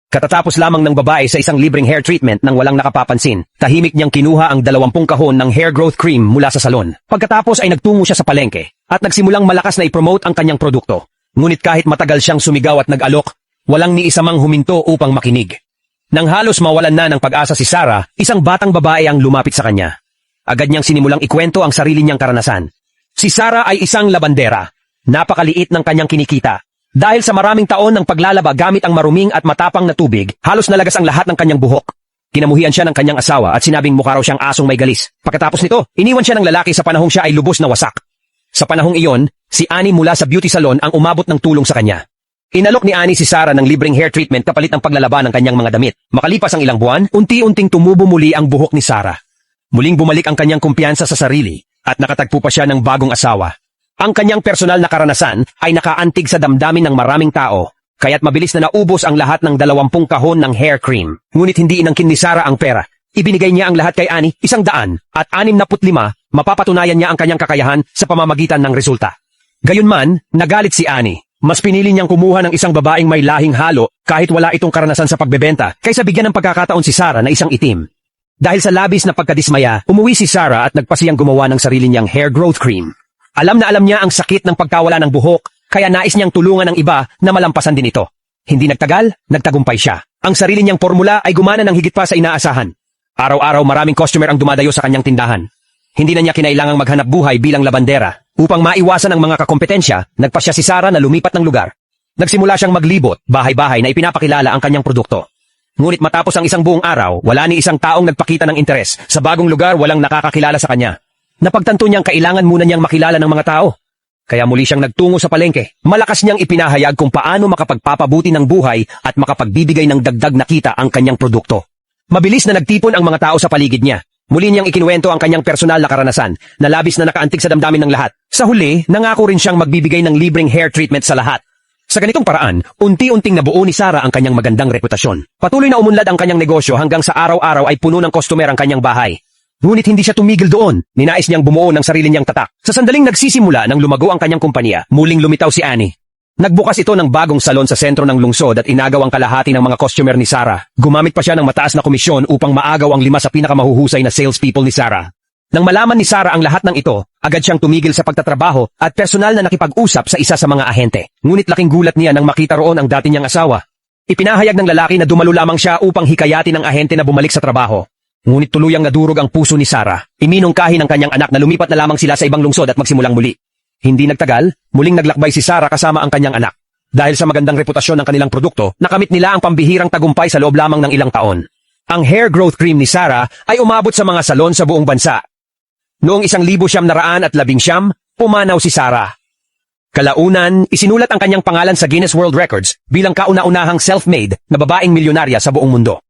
Katatapos lamang ng babae sa isang libreng hair treatment nang walang nakapapansin, tahimik niyang kinuha ang 20 kahon ng hair growth cream mula sa salon. Pagkatapos ay nagtungo siya sa palengke at nagsimulang malakas na i-promote ang kanyang produkto. Ngunit kahit matagal siyang sumigaw at nag-alok, walang ni isa mang huminto upang makinig. Nang halos mawalan na ng pag-asa si Sarah, isang batang babae ang lumapit sa kanya. Agad niyang sinimulang ikwento ang sarili niyang karanasan. Si Sarah ay isang labandera. Napakaliit ng kanyang kinikita. Dahil sa maraming taon ng paglalaba gamit ang maruming at matapang na tubig, halos nalagas ang lahat ng kanyang buhok. Kinamuhian siya ng kanyang asawa at sinabing mukha raw siyang asong may galis. Pagkatapos nito, iniwan siya ng lalaki sa panahong siya ay lubos na wasak. Sa panahong iyon, si Annie mula sa beauty salon ang umabot ng tulong sa kanya. Inalok ni Annie si Sarah ng libreng hair treatment kapalit ng paglalaba ng kanyang mga damit. Makalipas ang ilang buwan, unti-unting tumubo muli ang buhok ni Sarah. Muling bumalik ang kanyang kumpiyansa sa sarili at nakatagpo pa siya ng bagong asawa. Ang kanyang personal na karanasan ay nakaantig sa damdamin ng maraming tao, kaya't mabilis na naubos ang lahat ng 20 kahon ng hair cream. Ngunit hindi inangkin ni Sarah ang pera. Ibinigay niya ang lahat kay Annie, 100 at 65, mapapatunayan niya ang kanyang kakayahan sa pamamagitan ng resulta. Gayunman, nagalit si Annie. Mas pinili niyang kumuha ng isang babaeng may lahing halo kahit wala itong karanasan sa pagbebenta, kaysa bigyan ng pagkakataon si Sarah na isang itim. Dahil sa labis na pagkadismaya, umuwi si Sarah at nagpasiyang gumawa ng sarili niyang hair growth cream. Alam na alam niya ang sakit ng pagkawala ng buhok, kaya nais niyang tulungan ng iba na malampasan din ito. Hindi nagtagal, nagtagumpay siya. Ang sarili niyang formula ay gumana ng higit pa sa inaasahan. Araw-araw maraming customer ang dumadayo sa kanyang tindahan. Hindi na niya kinailangang maghanap buhay bilang labandera. Upang maiwasan ang mga kakompetensya, nagpasya si Sarah na lumipat ng lugar. Nagsimula siyang maglibot, bahay-bahay na ipinapakilala ang kanyang produkto. Ngunit matapos ang isang buong araw, wala ni isang taong nagpakita ng interes. Sa bagong lugar, walang nakakakilala sa kanya. Napagtanto niyang kailangan muna niyang makilala ng mga tao. Kaya muli siyang nagtungo sa palengke. Malakas niyang ipinahayag kung paano makapagpapabuti ng buhay at makapagbibigay ng dagdag na kita ang kanyang produkto. Mabilis na nagtipon ang mga tao sa paligid niya. Muli niyang ikinuwento ang kanyang personal na karanasan, na labis na nakaantig sa damdamin ng lahat. Sa huli, nangako rin siyang magbibigay ng libreng hair treatment sa lahat. Sa ganitong paraan, unti-unting nabuo ni Sarah ang kanyang magandang reputasyon. Patuloy na umunlad ang kanyang negosyo hanggang sa araw-araw ay puno ng customer ang kanyang bahay. Ngunit hindi siya tumigil doon. Ninais niyang bumuo ng sarili niyang tatak. Sa sandaling nagsisimula nang lumago ang kanyang kumpanya, muling lumitaw si Annie. Nagbukas ito ng bagong salon sa sentro ng lungsod at inagaw ang kalahati ng mga customer ni Sarah. Gumamit pa siya ng mataas na komisyon upang maagaw ang 5 sa pinakamahuhusay na salespeople ni Sarah. Nang malaman ni Sarah ang lahat ng ito, agad siyang tumigil sa pagtatrabaho at personal na nakipag-usap sa isa sa mga ahente. Ngunit laking gulat niya nang makita roon ang dati niyang asawa. Ipinahayag ng lalaki na dumalo lamang siya upang hikayatin ang ahente na bumalik sa trabaho. Ngunit tuluyang nadurog ang puso ni Sarah. Iminungkahi ng kanyang anak na lumipat na lamang sila sa ibang lungsod at magsimulang muli. Hindi nagtagal, muling naglakbay si Sarah kasama ang kanyang anak. Dahil sa magandang reputasyon ng kanilang produkto, nakamit nila ang pambihirang tagumpay sa loob lamang ng ilang taon. Ang hair growth cream ni Sarah ay umabot sa mga salon sa buong bansa. Noong 1919, pumanaw si Sarah. Kalaunan, isinulat ang kanyang pangalan sa Guinness World Records bilang kauna-unahang self-made na babaeng milyonarya sa buong mundo.